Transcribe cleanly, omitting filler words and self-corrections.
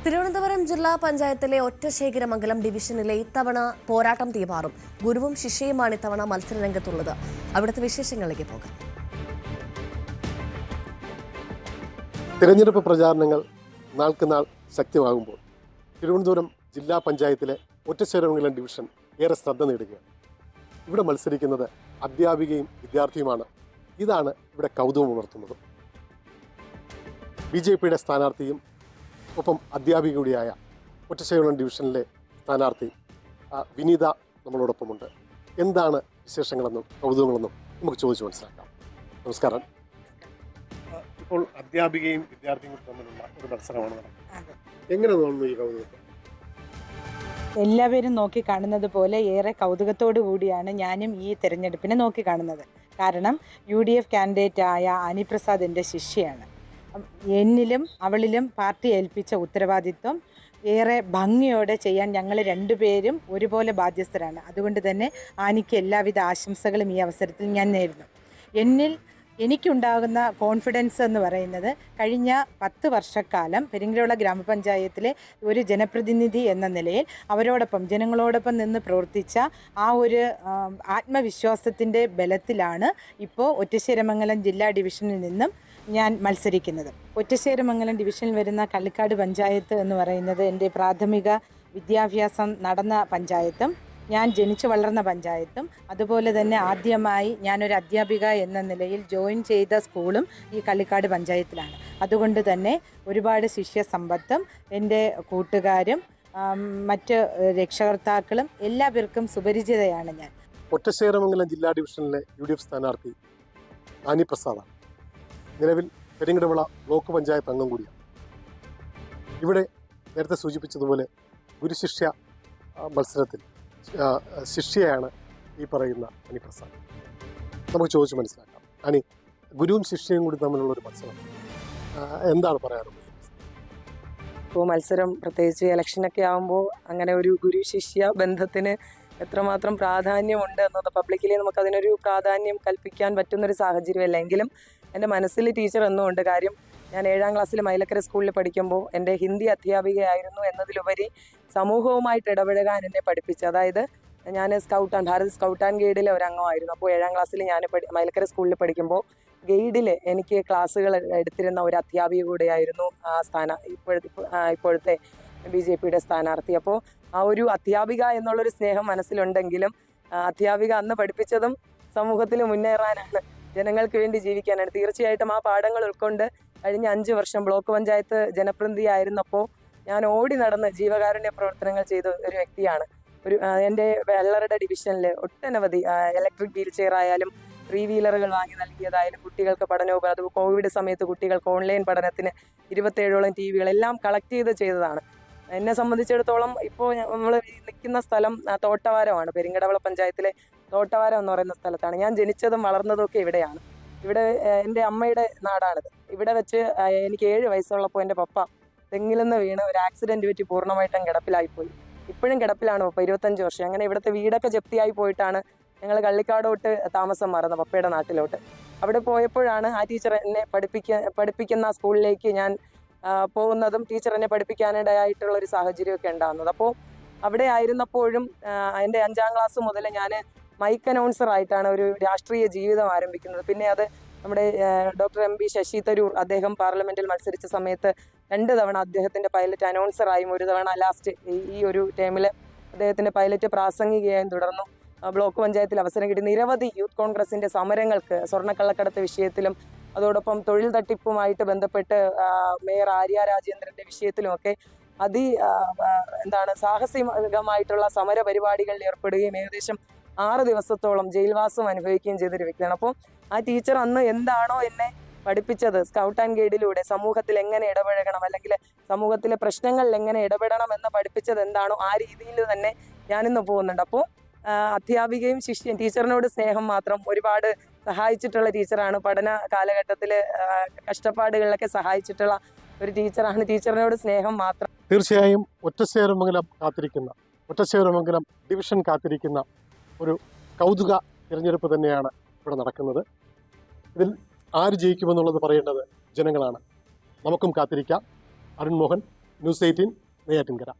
തിരുവനന്തപുരം ജില്ലാ പഞ്ചായത്തിലെ ഒറ്റശേഖരമംഗലം ഡിവിഷനിലെ ഇത്തവണ പോരാട്ടം തീപാറും. ഗുരുവും ശിഷ്യയുമാണ് ഇത്തവണ മത്സരരംഗത്തുള്ളത്. അവിടുത്തെ വിശേഷങ്ങളിലേക്ക് പോകാം. തിരഞ്ഞെടുപ്പ് പ്രചാരണങ്ങൾ നാൾക്കുനാൾ ശക്തമാകുമ്പോൾ തിരുവനന്തപുരം ജില്ലാ പഞ്ചായത്തിലെ ഒറ്റശേഖരമംഗലം ഡിവിഷൻ ഏറെ ശ്രദ്ധ നേടുകയാണ്. ഇവിടെ മത്സരിക്കുന്നത് അധ്യാപികയും വിദ്യാർത്ഥിയുമാണ്. ഇതാണ് ഇവിടെ കൗതുകം ഉണർത്തുന്നത്. BJPയുടെ സ്ഥാനാർത്ഥിയും ഒപ്പം അധ്യാപിക കൂടിയായ ഒറ്റശേഖരമംഗലം ഡിവിഷനിലെ സ്ഥാനാർത്ഥി വിനീത നമ്മളോടൊപ്പമുണ്ട്. എന്താണ് വിശേഷങ്ങളെന്നും കൗതുകങ്ങളെന്നും നമുക്ക് ചോദിച്ചു മനസ്സിലാക്കാം. നമസ്കാരം. ഇപ്പോൾ അധ്യാപികയും വിദ്യാർത്ഥിയും തമ്മിലുള്ള ഒരു മത്സരമാണ് നടക്കുന്നത്. എങ്ങനെ തോന്നുന്നു ഈ കൗതുകം? എല്ലാവരും നോക്കി കാണുന്നത് പോലെ ഏറെ കൗതുകത്തോടു കൂടിയാണ് ഞാനും ഈ തിരഞ്ഞെടുപ്പിനെ നോക്കി കാണുന്നത്. കാരണം UDF കാൻഡിഡേറ്റായ അനിപ്രസാദ് എൻ്റെ ശിഷ്യയാണ്. എന്നിലും അവളിലും പാർട്ടി ഏൽപ്പിച്ച ഉത്തരവാദിത്വം ഏറെ ഭംഗിയോടെ ചെയ്യാൻ ഞങ്ങൾ രണ്ടുപേരും ഒരുപോലെ ബാധ്യസ്ഥരാണ്. അതുകൊണ്ട് തന്നെ ആനിക്ക് എല്ലാവിധ ആശംസകളും ഈ അവസരത്തിൽ ഞാൻ നേരുന്നു. എനിക്കുണ്ടാകുന്ന കോൺഫിഡൻസ് എന്ന് പറയുന്നത് കഴിഞ്ഞ 10 വർഷക്കാലം പെരിങ്ങരവിള ഗ്രാമപഞ്ചായത്തിലെ ഒരു ജനപ്രതിനിധി എന്ന നിലയിൽ അവരോടൊപ്പം ജനങ്ങളോടൊപ്പം നിന്ന് പ്രവർത്തിച്ച ആ ഒരു ആത്മവിശ്വാസത്തിൻ്റെ ബലത്തിലാണ് ഇപ്പോൾ ഒറ്റശേഖരമംഗലം ജില്ലാ ഡിവിഷനിൽ നിന്നും ഞാൻ മത്സരിക്കുന്നത്. ഒറ്റശേഖരമംഗലം ഡിവിഷനിൽ വരുന്ന കള്ളിക്കാട് പഞ്ചായത്ത് എന്ന് പറയുന്നത് എൻ്റെ പ്രാഥമിക വിദ്യാഭ്യാസം നടന്ന പഞ്ചായത്തും ഞാൻ ജനിച്ചു വളർന്ന പഞ്ചായത്തും അതുപോലെ തന്നെ ആദ്യമായി ഞാനൊരു അധ്യാപിക എന്ന നിലയിൽ ജോയിൻ ചെയ്ത സ്കൂളും ഈ കള്ളിക്കാട് പഞ്ചായത്തിലാണ്. അതുകൊണ്ട് തന്നെ ഒരുപാട് ശിഷ്യ സമ്പത്തും എൻ്റെ കൂട്ടുകാരും മറ്റ് രക്ഷകർത്താക്കളും എല്ലാവർക്കും സുപരിചിതയാണ് ഞാൻ. ഒറ്റശേഖരമംഗലം ജില്ലാ ഡിവിഷനിലെ UDF സ്ഥാനാർത്ഥി ആനി പ്രസാദാണ്. നിലവിൽ പെരിങ്ങരവിള ബ്ലോക്ക് പഞ്ചായത്ത് അംഗം കൂടിയാണ്. ഇവിടെ നേരത്തെ സൂചിപ്പിച്ചതുപോലെ ഗുരുശിഷ്യ മത്സരത്തിൽ ശിഷ്യയാണ് ഈ പറയുന്ന അനിപ്രസാദ്. നമുക്ക് ചോദിച്ച് മനസ്സിലാക്കാം. അനി, ഗുരുവും ശിഷ്യയും കൂടി തമ്മിലുള്ള ഒരു മത്സരം എന്താണ് പറയാറുള്ളത്? ഇപ്പോൾ മത്സരം പ്രത്യേകിച്ച് ഇലക്ഷനൊക്കെ ആകുമ്പോൾ അങ്ങനെ ഒരു ഗുരു ശിഷ്യ ബന്ധത്തിന് എത്രമാത്രം പ്രാധാന്യമുണ്ട് എന്നത് പബ്ലിക്കലി നമുക്കതിനൊരു പ്രാധാന്യം കൽപ്പിക്കാൻ പറ്റുന്നൊരു സാഹചര്യമല്ല. എങ്കിലും എൻ്റെ മനസ്സിൽ ടീച്ചർ എന്നുമുണ്ട്. കാര്യം ഞാൻ 7ാം ക്ലാസ്സിൽ മൈലക്കര സ്കൂളിൽ പഠിക്കുമ്പോൾ എൻ്റെ ഹിന്ദി അധ്യാപികയായിരുന്നു എന്നതിലുപരി സമൂഹവുമായിട്ട് ഇടപഴകാൻ എന്നെ പഠിപ്പിച്ചു. അതായത് ഞാൻ ഭാരത് സ്കൗട്ട് ആൻഡ് ഗൈഡിലെ ഒരു അംഗമായിരുന്നു. അപ്പോൾ 7ാം ക്ലാസ്സിൽ ഞാൻ മൈലക്കര സ്കൂളിൽ പഠിക്കുമ്പോൾ ഗൈഡിൽ എനിക്ക് ക്ലാസ്സുകൾ എടുത്തിരുന്ന ഒരു അധ്യാപിക കൂടെയായിരുന്നു ഇപ്പോഴത്തെ BJPയുടെ സ്ഥാനാർത്ഥി. അപ്പോൾ ആ ഒരു അധ്യാപിക എന്നുള്ളൊരു സ്നേഹം മനസ്സിലുണ്ടെങ്കിലും അധ്യാപിക അന്ന് പഠിപ്പിച്ചതും സമൂഹത്തിൽ മുന്നേറാനാണ്, ജനങ്ങൾക്ക് വേണ്ടി ജീവിക്കാനാണ്. തീർച്ചയായിട്ടും ആ പാഠങ്ങൾ ഉൾക്കൊണ്ട് കഴിഞ്ഞ 5 വർഷം ബ്ലോക്ക് പഞ്ചായത്ത് ജനപ്രതിനിധിയായിരുന്നപ്പോൾ ഞാൻ ഓടി നടന്ന് ജീവകാരുണ്യ പ്രവർത്തനങ്ങൾ ചെയ്ത ഒരു വ്യക്തിയാണ്. എൻ്റെ വെള്ളറട ഡിവിഷനിൽ ഒട്ടനവധി ഇലക്ട്രിക് വീൽ ചെയർ ആയാലും 3 വീലറുകൾ വാങ്ങി നൽകിയതായാലും കുട്ടികൾക്ക് പഠനോപകരണം, അത് കോവിഡ് സമയത്ത് കുട്ടികൾക്ക് ഓൺലൈൻ പഠനത്തിന് 27ഓളം TV എല്ലാം കളക്ട് ചെയ്തതാണ്. എന്നെ സംബന്ധിച്ചിടത്തോളം ഇപ്പോൾ നമ്മൾ നിൽക്കുന്ന സ്ഥലം തോട്ടവാരമാണ്. പെരിങ്ങരവിള പഞ്ചായത്തിലെ തോട്ടവാരം എന്ന് പറയുന്ന സ്ഥലത്താണ് ഞാൻ ജനിച്ചതും വളർന്നതും ഒക്കെ ഇവിടെയാണ്. ഇവിടെ എൻ്റെ അമ്മയുടെ നാടാണിത്. ഇവിടെ വെച്ച് എനിക്ക് 7 വയസ്സുള്ളപ്പോൾ എൻ്റെ പപ്പ തെങ്ങിൽ നിന്ന് വീണ് ഒരു ആക്സിഡൻറ്റ് പറ്റി പൂർണ്ണമായിട്ടും കിടപ്പിലായിപ്പോയി. ഇപ്പോഴും കിടപ്പിലാണ് പപ്പ, 25 വർഷം. അങ്ങനെ ഇവിടുത്തെ വീടൊക്കെ ജപ്തിയായി പോയിട്ടാണ് ഞങ്ങൾ കള്ളിക്കാടോട്ട് താമസം മാറുന്നത്, പപ്പയുടെ നാട്ടിലോട്ട്. അവിടെ പോയപ്പോഴാണ് ആ ടീച്ചർ എന്നെ പഠിപ്പിക്കുന്ന സ്കൂളിലേക്ക് ഞാൻ പോകുന്നതും ടീച്ചർ എന്നെ പഠിപ്പിക്കാനിടയായിട്ടുള്ള ഒരു സാഹചര്യമൊക്കെ ഉണ്ടാകുന്നത്. അപ്പോൾ അവിടെ ആയിരുന്നപ്പോഴും എൻ്റെ 5ാം ക്ലാസ് മുതൽ ഞാൻ മൈക്ക് അനൗൺസർ ആയിട്ടാണ് ഒരു രാഷ്ട്രീയ ജീവിതം ആരംഭിക്കുന്നത്. പിന്നെ അത് നമ്മുടെ ഡോക്ടർ MB ശശി തരൂർ, അദ്ദേഹം പാർലമെന്റിൽ മത്സരിച്ച സമയത്ത് 2 തവണ അദ്ദേഹത്തിന്റെ പൈലറ്റ് അനൗൺസറായും 1 തവണ ലാസ്റ്റ് ഈ ഒരു ടൈമിൽ അദ്ദേഹത്തിന്റെ പൈലറ്റ് പ്രാസംഗികയായും തുടർന്നു. ബ്ലോക്ക് പഞ്ചായത്തിൽ അവസരം കിട്ടി. നിരവധി യൂത്ത് കോൺഗ്രസിന്റെ സമരങ്ങൾക്ക്, സ്വർണ്ണക്കള്ളക്കടത്ത് വിഷയത്തിലും അതോടൊപ്പം തൊഴിൽ തട്ടിപ്പുമായിട്ട് ബന്ധപ്പെട്ട് മേയർ ആര്യ രാജേന്ദ്രന്റെ വിഷയത്തിലുമൊക്കെ സാഹസികമായിട്ടുള്ള സമര പരിപാടികളിൽ ഏർപ്പെടുകയും ഏകദേശം 6 ദിവസത്തോളം ജയിൽവാസം അനുഭവിക്കുകയും ചെയ്തൊരു വ്യക്തിയാണ്. അപ്പോൾ ആ ടീച്ചർ അന്ന് എന്താണോ എന്നെ പഠിപ്പിച്ചത്, സ്കൗട്ട് ആൻഡ് ഗൈഡിലൂടെ സമൂഹത്തിൽ എങ്ങനെ ഇടപഴകണം, അല്ലെങ്കിൽ സമൂഹത്തിലെ പ്രശ്നങ്ങളിൽ എങ്ങനെ ഇടപെടണം എന്ന് പഠിപ്പിച്ചത് എന്താണോ ആ രീതിയിൽ തന്നെ ഞാനിന്ന് പോകുന്നുണ്ട്. അപ്പോൾ അധ്യാപികയും ശിഷ്യൻ ടീച്ചറിനോട് സ്നേഹം മാത്രം, ഒരുപാട് സഹായിച്ചിട്ടുള്ള ടീച്ചറാണ്. പഠന കാലഘട്ടത്തിൽ കഷ്ടപ്പാടുകളിലൊക്കെ സഹായിച്ചിട്ടുള്ള ഒരു ടീച്ചറാണ്. ടീച്ചറിനോട് സ്നേഹം മാത്രം. തീർച്ചയായും ഒറ്റശേഖരമംഗലം ഡിവിഷൻ കാത്തിരിക്കുന്ന ഒരു കൗതുക തിരഞ്ഞെടുപ്പ് തന്നെയാണ് ഇവിടെ നടക്കുന്നത്. ഇതിൽ ആര് ജയിക്കുമെന്നുള്ളത് പറയേണ്ടത് ജനങ്ങളാണ്. നമുക്കും കാത്തിരിക്കാം. അരുൺ മോഹൻ, ന്യൂസ് 18 നെയ്യാറ്റിൻകര.